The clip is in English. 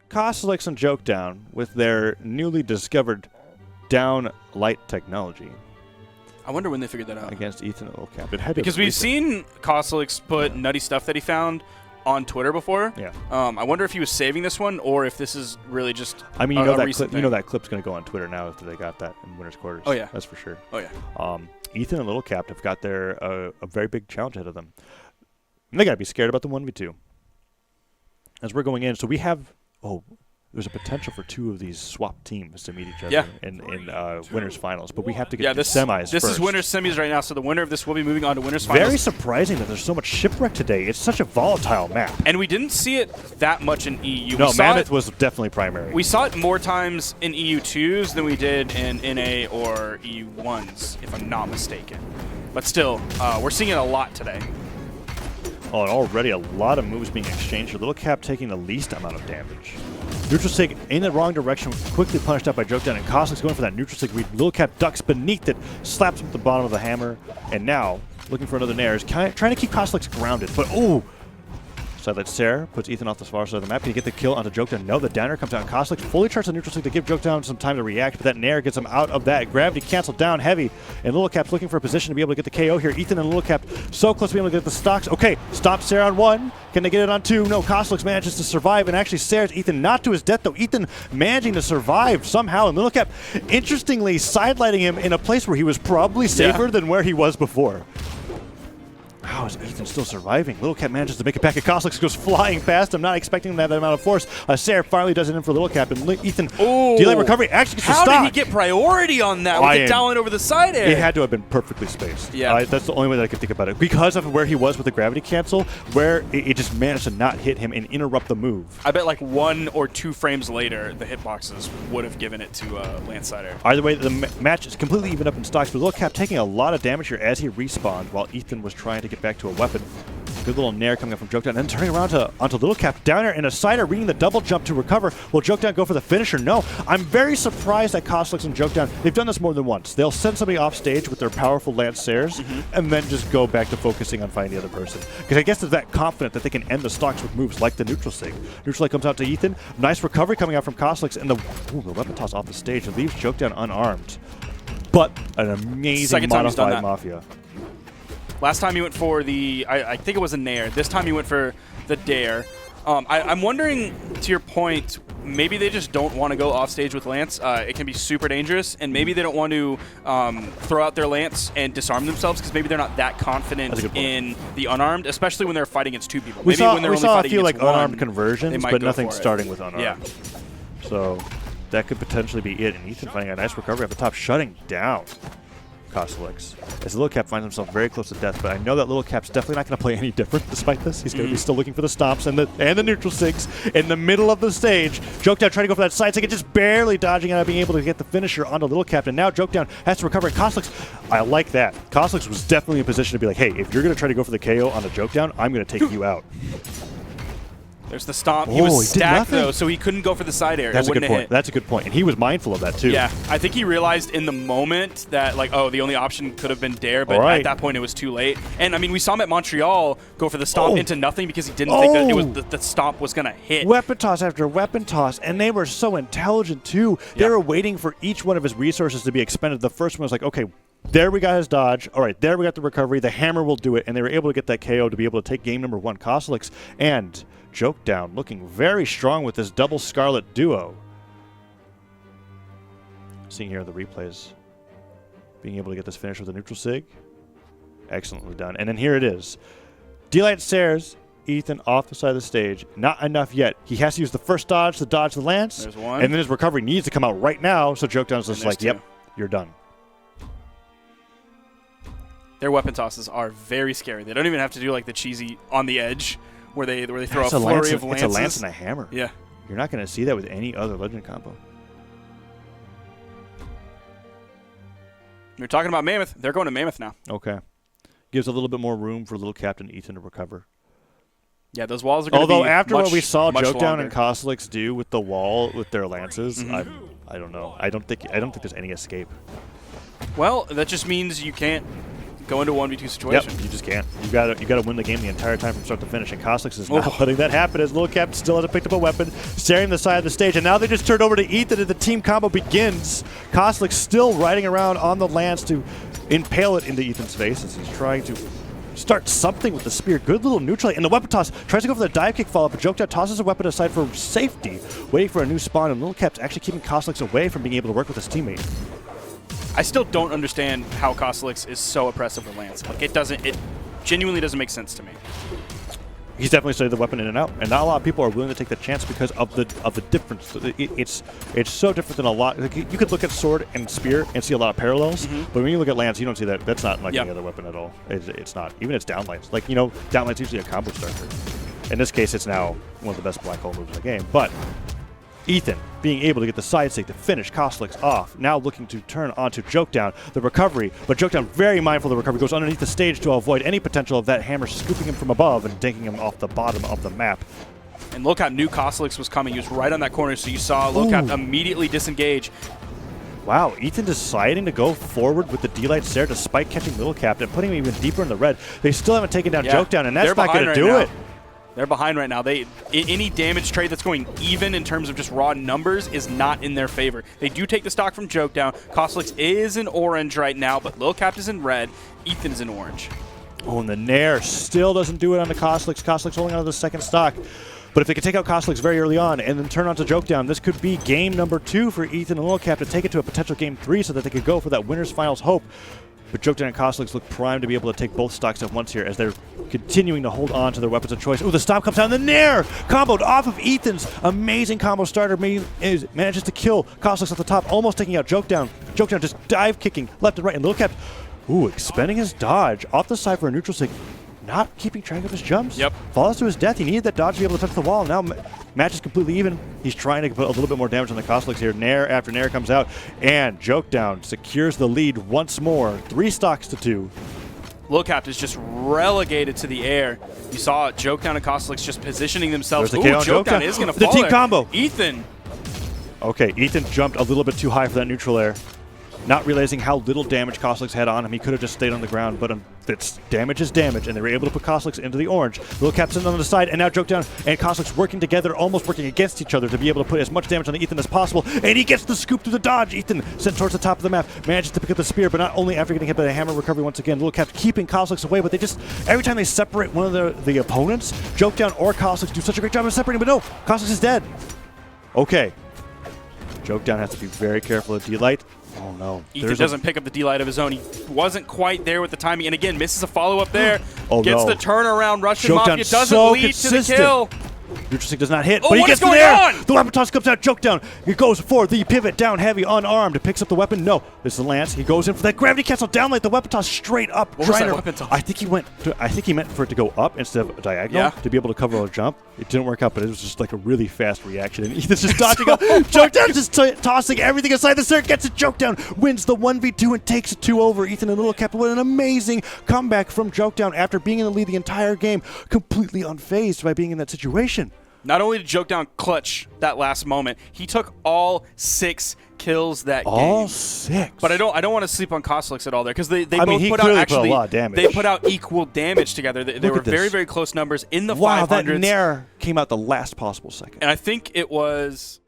Cosolix and Jokedown with their newly discovered down light technology. I wonder when they figured that out. Against Ethan and Little Cap. It had to because we've seen Cosolix put nutty stuff that he found on Twitter before. Yeah. I wonder if he was saving this one or if this is really just I mean, you know that clip's going to go on Twitter now after they got that in Winner's Quarters. Oh, yeah. That's for sure. Oh, yeah. Ethan and Little Cap have got their a very big challenge ahead of them. And they got to be scared about the 1v2. As we're going in, so we have there's a potential for two of these swap teams to meet each other in winners finals, but we have to get to semis This first. is winners semis right now, so the winner of this will be moving on to winners finals. Very surprising that there's so much shipwreck today. It's such a volatile map. And we didn't see it that much in EU. No, Mammoth was definitely primary. We saw it more times in EU2s than we did in NA or EU1s, if I'm not mistaken. But still, we're seeing it a lot today. Oh, and already a lot of moves being exchanged. Little Cap taking the least amount of damage. Neutral Sig in the wrong direction, quickly punished out by Jokedown, and Cosolix going for that neutral Sig read. Little Cap ducks beneath it, slaps him at the bottom of the hammer, and now looking for another nair. Is trying to keep Cosolix grounded, but Sidelight Sarah puts Ethan off the far side of the map. Can he get the kill onto Jokedown? No, the downer comes down. Cosolix fully charged the neutral Sig to give Jokedown some time to react, but that nair gets him out of that. Gravity canceled down heavy, and Little Cap's looking for a position to be able to get the KO here. Ethan and Little Cap so close to being able to get the stocks. Okay, stop Sarah on 1. Can they get it on 2? No, Cosolix manages to survive, and actually Sarah's Ethan not to his death, though. Ethan managing to survive somehow, and Little Cap interestingly sidelighting him in a place where he was probably safer than where he was before. How is Ethan still surviving? Little Cap manages to make it back, and Cosolix goes flying past him, not expecting him to have that amount of force. Sarah finally does it in for Little Cap, and Ethan, delay recovery, actually gets the stock. How did he get priority on that with it down over the side air? It had to have been perfectly spaced. Yeah. That's the only way that I could think about it. Because of where he was with the gravity cancel, where it just managed to not hit him and interrupt the move. I bet like 1 or 2 frames later, the hitboxes would have given it to Lance Side Air. Either way, the match is completely even up in stocks, but Little Cap taking a lot of damage here as he respawned while Ethan was trying to get back to a weapon. Good little nair coming up from Jokedown, and then turning around onto Little Cap. Down there in a sider, reading the double jump to recover. Will Jokedown go for the finisher? No. I'm very surprised at Cosolix and Jokedown. They've done this more than once. They'll send somebody off stage with their powerful lance Sairs, and then just go back to focusing on finding the other person. Because I guess they're that confident that they can end the stocks with moves like the neutral Sig. Neutral Sig comes out to Ethan. Nice recovery coming out from Cosolix, and the weapon toss off the stage and leaves Jokedown unarmed. But an amazing modified Mafia. Last time he went for the, I think it was a nair. This time he went for the dare. I'm wondering, to your point, maybe they just don't want to go off stage with Lance. It can be super dangerous, and maybe they don't want to throw out their Lance and disarm themselves because maybe they're not that confident in the unarmed, especially when they're fighting against 2 people. We saw a few like unarmed conversions, but nothing starting with unarmed. Yeah. So that could potentially be it. And Ethan finding a nice recovery at the top, shutting down Cosolix. As Little Cap finds himself very close to death, but I know that Little Cap's definitely not going to play any different despite this. He's going to be still looking for the stomps and the neutral Sigs in the middle of the stage. Jokedown trying to go for that side Sig and just barely dodging out of being able to get the finisher onto Little Cap, and now Jokedown has to recover. And Cosolix, I like that. Cosolix was definitely in position to be like, hey, if you're going to try to go for the KO on the Jokedown, I'm going to take you out. There's the stomp. He was stacked, though, so he couldn't go for the side air. That's a good point. That's a good point. And he was mindful of that, too. Yeah. I think he realized in the moment that, like, the only option could have been dare, but at that point it was too late. And, I mean, we saw him at Montreal go for the stomp into nothing because he didn't think that it was the stomp was going to hit. Weapon toss after weapon toss, and they were so intelligent, too. They were waiting for each one of his resources to be expended. The first one was like, okay, there we got his dodge. All right, there we got the recovery. The hammer will do it, and they were able to get that KO to be able to take game number 1. Cosolix and Jokedown looking very strong with this double Scarlet duo. Seeing here the replays. Being able to get this finish with a neutral Sig. Excellently done. And then here it is. D-Light Sairs, Ethan off the side of the stage. Not enough yet. He has to use the first dodge to dodge the lance. There's one. And then his recovery needs to come out right now, so Jokedown's just like, yep, you're done. Their weapon tosses are very scary. They don't even have to do like the cheesy on the edge where they throw a flurry of lances. It's a lance and a hammer. Yeah. You're not going to see that with any other Legend combo. You're talking about Mammoth. They're going to Mammoth now. Okay. Gives a little bit more room for little Captain Ethan to recover. Yeah, those walls are going to be Although after what we saw Jokedown Jokedown and Cosolix do with the wall with their lances, I don't know. I don't think there's any escape. Well, that just means you can't go into a 1v2 situation. Yep, you just can't. You gotta win the game the entire time from start to finish, and Cosolix is not letting that happen as Lil Cap still hasn't picked up a weapon, staring the side of the stage, and now they just turned over to Ethan and the team combo begins. Cosolix still riding around on the lance to impale it into Ethan's face as he's trying to start something with the spear. Good little neutral, and the weapon toss tries to go for the dive kick follow-up, but Jokedown tosses a weapon aside for safety, waiting for a new spawn, and Lil Cap's actually keeping Cosolix away from being able to work with his teammate. I still don't understand how Cosolix is so oppressive with Lance. Like, it genuinely doesn't make sense to me. He's definitely studied the weapon in and out, and not a lot of people are willing to take the chance because of the difference. It's so different than a lot. Like, you could look at sword and spear and see a lot of parallels, but when you look at lance, you don't see that. That's not like any other weapon at all. It's not. Even its downlights. Like, you know, downlight's usually a combo starter. In this case, it's now one of the best black hole moves in the game. But Ethan being able to get the side stake to finish Cosolix off, now looking to turn onto Jokedown, the recovery, but Jokedown very mindful of the recovery, goes underneath the stage to avoid any potential of that hammer scooping him from above and dinking him off the bottom of the map. And Lil Cap knew Cosolix was coming. He was right on that corner, so you saw Lil Cap immediately disengage. Wow, Ethan deciding to go forward with the D-Light Stare despite catching Lil Cap and putting him even deeper in the red. They still haven't taken down Jokedown, and that's not going to do it. They're behind right now. Any damage trade that's going even in terms of just raw numbers is not in their favor. They do take the stock from Jokedown. Cosolix is in orange right now, but Lil Cap is in red. Ethan is in orange. Oh, and the Nair still doesn't do it on the Cosolix. Cosolix holding on to the second stock. But if they could take out Cosolix very early on and then turn on to Jokedown, this could be game number 2 for Ethan and Lil Cap to take it to a potential game 3 so that they could go for that winner's finals hope. But Jokedown and Cosolix look primed to be able to take both stocks at once here as they're continuing to hold on to their weapons of choice. Ooh, the stop comes down. The Nair comboed off of Ethan's amazing combo starter manages to kill Cosolix at the top, almost taking out Jokedown. Jokedown just dive kicking left and right, and Lil Cap, expending his dodge off the side for a neutral stick. Not keeping track of his jumps. Yep. Falls to his death. He needed that dodge to be able to touch the wall. Now match is completely even. He's trying to put a little bit more damage on the Cosolix here. Nair after Nair comes out, and Jokedown secures the lead once more. 3 stocks to 2. Lil Cap is just relegated to the air. You saw Jokedown and Cosolix just positioning themselves. There's the KO on Jokedown is going to fall The team there. combo. Ethan. Okay, Ethan jumped a little bit too high for that neutral air. Not realizing how little damage Cosolix had on him. He could have just stayed on the ground, but damage is damage, and they were able to put Cosolix into the orange. Lil Cap's in on the side, and now Jokedown and Cosolix working together, almost working against each other to be able to put as much damage on Ethan as possible, and he gets the scoop through the dodge. Ethan sent towards the top of the map, manages to pick up the spear, but not only after getting hit by the hammer recovery once again, Lil Cap keeping Cosolix away, but they just, every time they separate one of the opponents, Jokedown or Cosolix do such a great job of separating, but no, Cosolix is dead. Okay. Jokedown has to be very careful of D-Light. Oh no. Ethan doesn't pick up the D-Light of his own. He wasn't quite there with the timing, and again, misses a follow-up there. Gets the turnaround. Russian Mafia doesn't lead to the kill. Neutral stick does not hit, but he gets the air. The weapon toss comes out. Jokedown. He goes for the pivot down heavy, unarmed. Picks up the weapon. No, this is the lance. He goes in for that gravity cancel downlight. The weapon toss straight up. What was that weapon toss? I think he meant for it to go up instead of diagonal to be able to cover a jump. It didn't work out, but it was just like a really fast reaction. And Ethan's just dodging up. Jokedown just tossing everything aside. The circuit gets it. Jokedown wins the 1v2 and takes it 2 over. Ethan and Lil Cap with an amazing comeback from Jokedown after being in the lead the entire game, completely unfazed by being in that situation. Not only did Jokedown clutch that last moment, he took all 6 kills that game. All 6. But I don't want to sleep on Cosolix at all there because they both put out a lot of damage. They put out equal damage together. They were very, very close numbers in the 500s. Wow, that Nair came out the last possible second. And I think it was